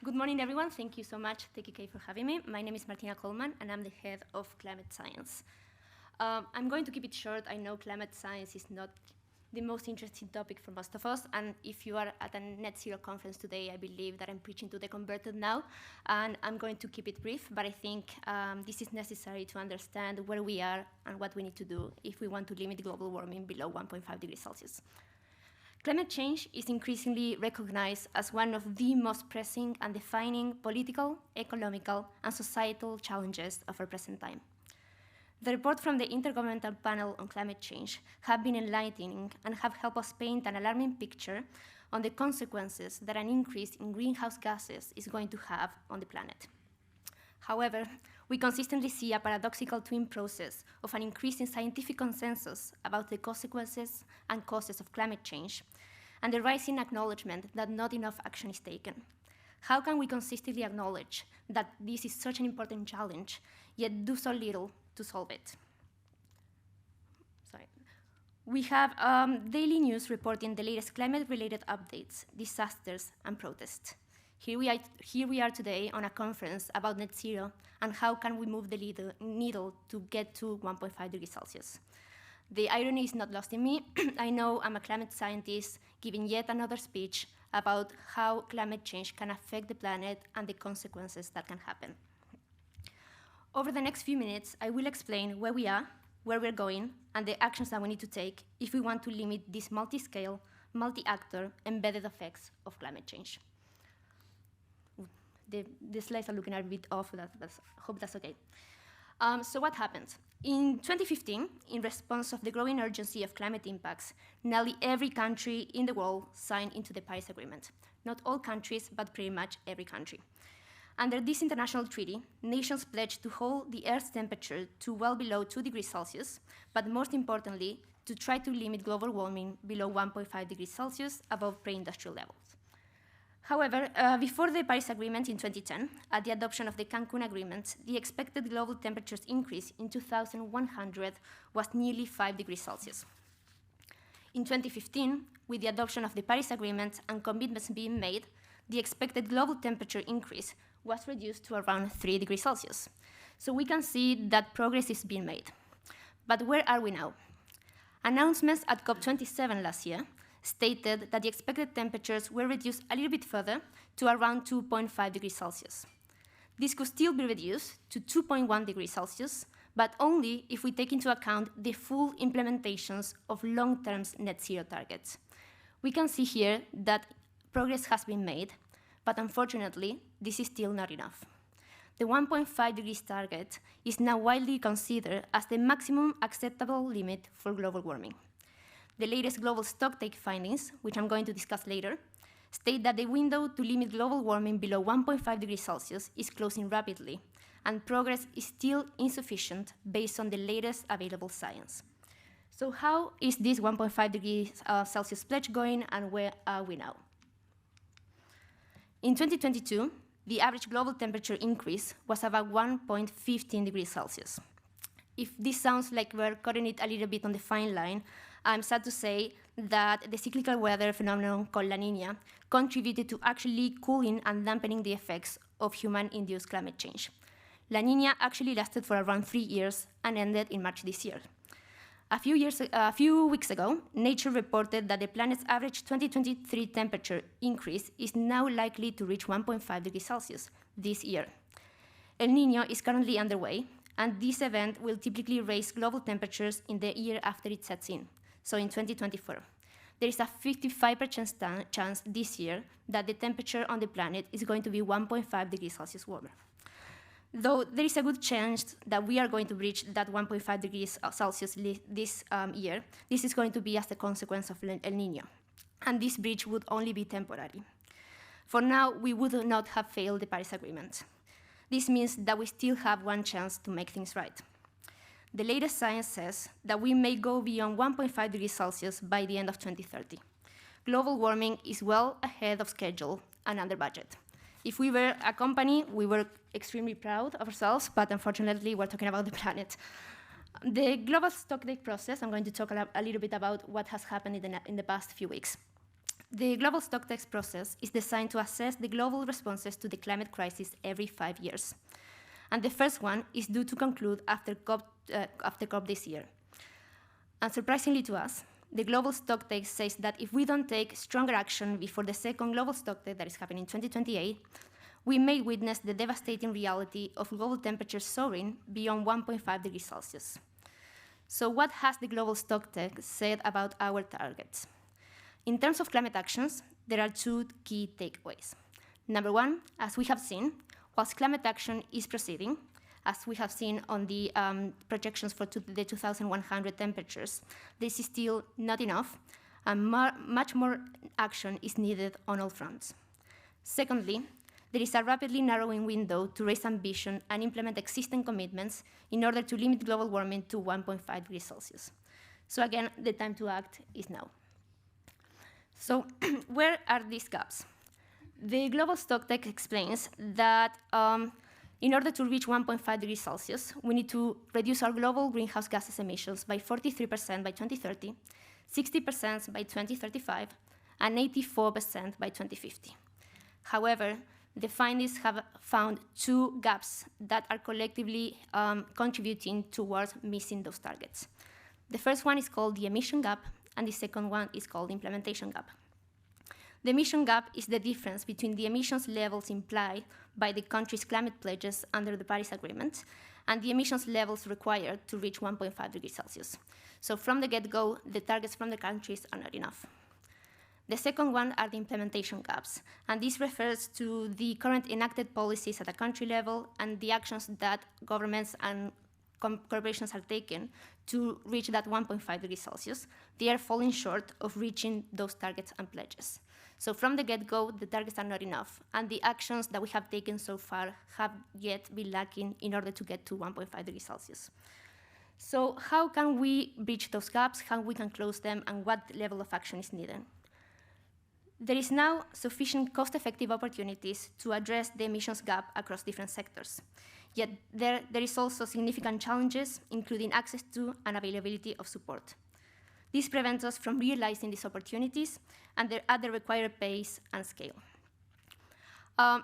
Good morning, everyone. Thank you so much, techUK, for having me. My name is Martina Colman, and I'm the head of climate science. I'm going to keep it short. I know climate science is not the most interesting topic for most of us, and if you are at a net zero conference today, I believe that I'm preaching to the converted now, and I'm going to keep it brief, but I think this is necessary to understand where we are and what we need to do if we want to limit global warming below 1.5 degrees Celsius. Climate change is increasingly recognized as one of the most pressing and defining political, economical, and societal challenges of our present time. The report from the Intergovernmental Panel on Climate Change have been enlightening and have helped us paint an alarming picture on the consequences that an increase in greenhouse gases is going to have on the planet. However, we consistently see a paradoxical twin process of an increase in scientific consensus about the consequences and causes of climate change, and the rising acknowledgement that not enough action is taken. How can we consistently acknowledge that this is such an important challenge, yet do so little to solve it? Sorry. We have daily news reporting the latest climate-related updates, disasters, and protests. Here we are today on a conference about net zero and how can we move the needle to get to 1.5 degrees Celsius. The irony is not lost in me. I know I'm a climate scientist giving yet another speech about how climate change can affect the planet and the consequences that can happen. Over the next few minutes, I will explain where we are, where we're going, and the actions that we need to take if we want to limit these multi-scale, multi-actor, embedded effects of climate change. The slides are looking a bit off, I hope that's okay. So what happened? In 2015, in response of the growing urgency of climate impacts, nearly every country in the world signed into the Paris Agreement. Not all countries, but pretty much every country. Under this international treaty, nations pledged to hold the Earth's temperature to well below 2 degrees Celsius, but most importantly, to try to limit global warming below 1.5 degrees Celsius above pre-industrial levels. However, before the Paris Agreement in 2010, at the adoption of the Cancun Agreement, the expected global temperatures increase in 2100 was nearly 5 degrees Celsius. In 2015, with the adoption of the Paris Agreement and commitments being made, the expected global temperature increase was reduced to around 3 degrees Celsius. So we can see that progress is being made. But where are we now? Announcements at COP27 last year stated that the expected temperatures were reduced a little bit further to around 2.5 degrees Celsius. This could still be reduced to 2.1 degrees Celsius, but only if we take into account the full implementations of long-term net zero targets. We can see here that progress has been made, but unfortunately, this is still not enough. The 1.5 degrees target is now widely considered as the maximum acceptable limit for global warming. The latest global stocktake findings, which I'm going to discuss later, state that the window to limit global warming below 1.5 degrees Celsius is closing rapidly, and progress is still insufficient based on the latest available science. So how is this 1.5 degrees Celsius pledge going, and where are we now? In 2022, the average global temperature increase was about 1.15 degrees Celsius. If this sounds like we're cutting it a little bit on the fine line, I'm sad to say that the cyclical weather phenomenon called La Niña contributed to actually cooling and dampening the effects of human-induced climate change. La Niña actually lasted for around 3 years and ended in March this year. A few weeks ago, Nature reported that the planet's average 2023 temperature increase is now likely to reach 1.5 degrees Celsius this year. El Niño is currently underway, and this event will typically raise global temperatures in the year after it sets in, so in 2024. There is a 55% chance this year that the temperature on the planet is going to be 1.5 degrees Celsius warmer. Though there is a good chance that we are going to reach that 1.5 degrees Celsius this year, this is going to be as a consequence of El Niño, and this breach would only be temporary. For now, we would not have failed the Paris Agreement. This means that we still have one chance to make things right. The latest science says that we may go beyond 1.5 degrees Celsius by the end of 2030. Global warming is well ahead of schedule and under budget. If we were a company, we were extremely proud of ourselves, but unfortunately, we're talking about the planet. The global stocktake process, I'm going to talk a little bit about what has happened in the past few weeks. The global stocktake process is designed to assess the global responses to the climate crisis every 5 years. And the first one is due to conclude after COP this year. Unsurprisingly to us, the global stocktake says that if we don't take stronger action before the second global stocktake that is happening in 2028, we may witness the devastating reality of global temperatures soaring beyond 1.5 degrees Celsius. So what has the global stocktake said about our targets? In terms of climate actions, there are two key takeaways. Number one, as we have seen, whilst climate action is proceeding, as we have seen on the projections for the 2100 temperatures, this is still not enough, and much more action is needed on all fronts. Secondly, there is a rapidly narrowing window to raise ambition and implement existing commitments in order to limit global warming to 1.5 degrees Celsius. So again, the time to act is now. So where are these gaps? The global stocktake explains that in order to reach 1.5 degrees Celsius, we need to reduce our global greenhouse gases emissions by 43% by 2030, 60% by 2035, and 84% by 2050. However, the findings have found two gaps that are collectively contributing towards missing those targets. The first one is called the emission gap, and the second one is called the implementation gap. The emission gap is the difference between the emissions levels implied by the country's climate pledges under the Paris Agreement and the emissions levels required to reach 1.5 degrees Celsius. So from the get-go, the targets from the countries are not enough. The second one are the implementation gaps, and this refers to the current enacted policies at a country level and the actions that governments and corporations are taking to reach that 1.5 degrees Celsius. They are falling short of reaching those targets and pledges. So from the get-go, the targets are not enough, and the actions that we have taken so far have yet been lacking in order to get to 1.5 degrees Celsius. So how can we bridge those gaps, how we can close them, and what level of action is needed? There is now sufficient cost-effective opportunities to address the emissions gap across different sectors. Yet there is also significant challenges, including access to and availability of support. This prevents us from realizing these opportunities and at the required pace and scale.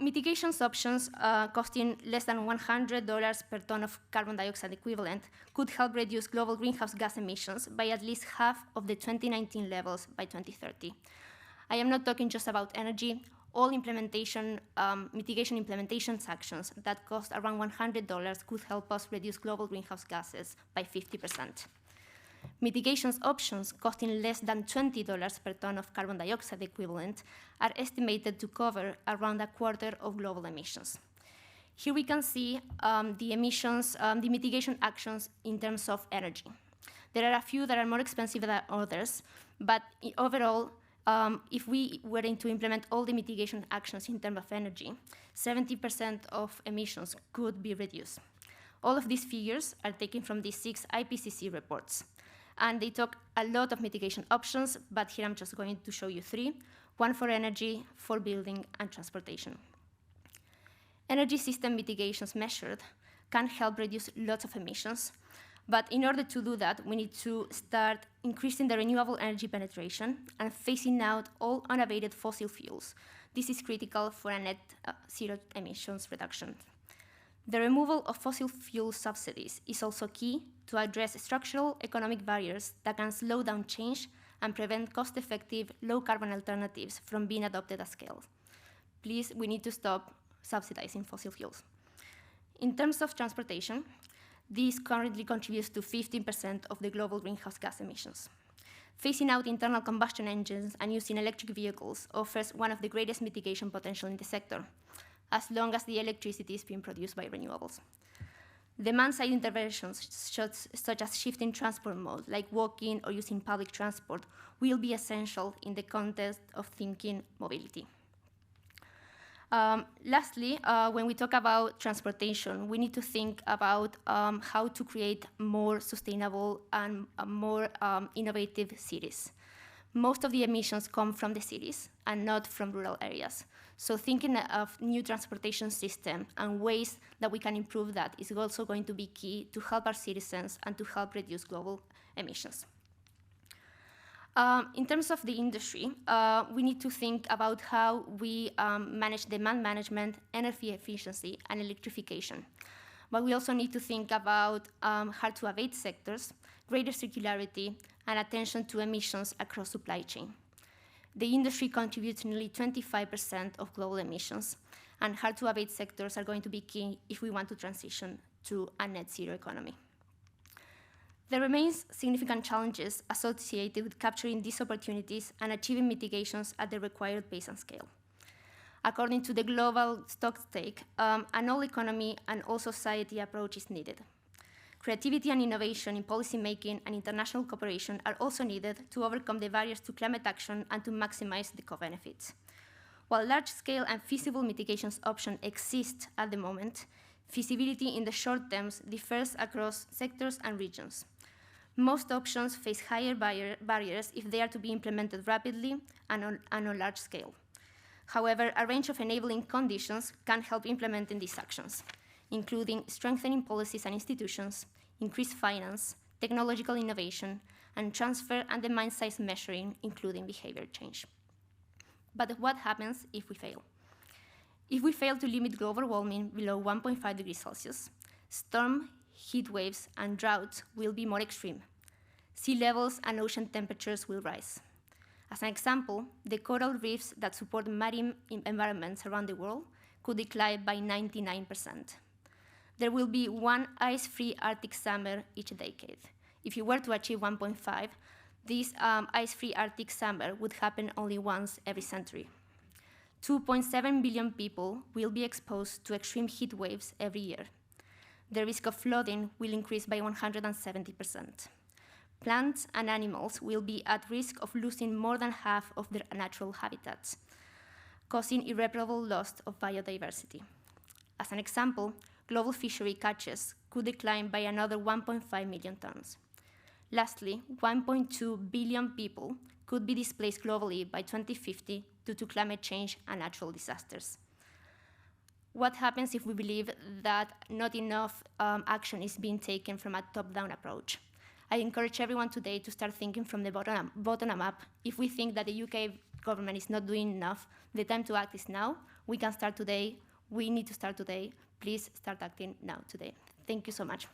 Mitigation options costing less than $100 per ton of carbon dioxide equivalent could help reduce global greenhouse gas emissions by at least half of the 2019 levels by 2030. I am not talking just about energy. All mitigation implementation actions that cost around $100 could help us reduce global greenhouse gases by 50%. Mitigation options costing less than $20 per ton of carbon dioxide equivalent are estimated to cover around a quarter of global emissions. Here we can see the mitigation actions in terms of energy. There are a few that are more expensive than others, but overall, if we were to implement all the mitigation actions in terms of energy, 70% of emissions could be reduced. All of these figures are taken from the 6 IPCC reports. And they talk a lot of mitigation options, but here I'm just going to show you 3, one for energy, for building, and transportation. Energy system mitigations measured can help reduce lots of emissions, but in order to do that, we need to start increasing the renewable energy penetration and phasing out all unabated fossil fuels. This is critical for a net zero emissions reduction. The removal of fossil fuel subsidies is also key to address structural economic barriers that can slow down change and prevent cost-effective, low-carbon alternatives from being adopted at scale. Please, we need to stop subsidizing fossil fuels. In terms of transportation, this currently contributes to 15% of the global greenhouse gas emissions. Phasing out internal combustion engines and using electric vehicles offers one of the greatest mitigation potential in the sector, as long as the electricity is being produced by renewables. Demand-side interventions, such as shifting transport mode, like walking or using public transport, will be essential in the context of thinking mobility. Lastly, when we talk about transportation, we need to think about how to create more sustainable and more innovative cities. Most of the emissions come from the cities and not from rural areas. So thinking of new transportation system and ways that we can improve that is also going to be key to help our citizens and to help reduce global emissions. In terms of the industry, we need to think about how we manage demand management, energy efficiency, and electrification. But we also need to think about hard-to-abate sectors, greater circularity, and attention to emissions across supply chain. The industry contributes nearly 25% of global emissions, and hard-to-abate sectors are going to be key if we want to transition to a net zero economy. There remains significant challenges associated with capturing these opportunities and achieving mitigations at the required pace and scale. According to the global stocktake, an all-economy and all-society approach is needed. Creativity and innovation in policymaking and international cooperation are also needed to overcome the barriers to climate action and to maximize the co-benefits. While large-scale and feasible mitigations options exist at the moment, feasibility in the short term differs across sectors and regions. Most options face higher barriers if they are to be implemented rapidly and on large scale. However, a range of enabling conditions can help implementing these actions, including strengthening policies and institutions, increased finance, technological innovation, and transfer and demand size measuring, including behavior change. But what happens if we fail? If we fail to limit global warming below 1.5 degrees Celsius, storm, heat waves, and droughts will be more extreme. Sea levels and ocean temperatures will rise. As an example, the coral reefs that support marine environments around the world could decline by 99%. There will be one ice-free Arctic summer each decade. If you were to achieve 1.5, this ice-free Arctic summer would happen only once every century. 2.7 billion people will be exposed to extreme heat waves every year. The risk of flooding will increase by 170%. Plants and animals will be at risk of losing more than half of their natural habitats, causing irreparable loss of biodiversity. As an example, global fishery catches could decline by another 1.5 million tons. Lastly, 1.2 billion people could be displaced globally by 2050 due to climate change and natural disasters. What happens if we believe that not enough action is being taken from a top-down approach? I encourage everyone today to start thinking from the bottom up. If we think that the UK government is not doing enough, the time to act is now. We can start today. We need to start today. Please start acting now, today. Thank you so much.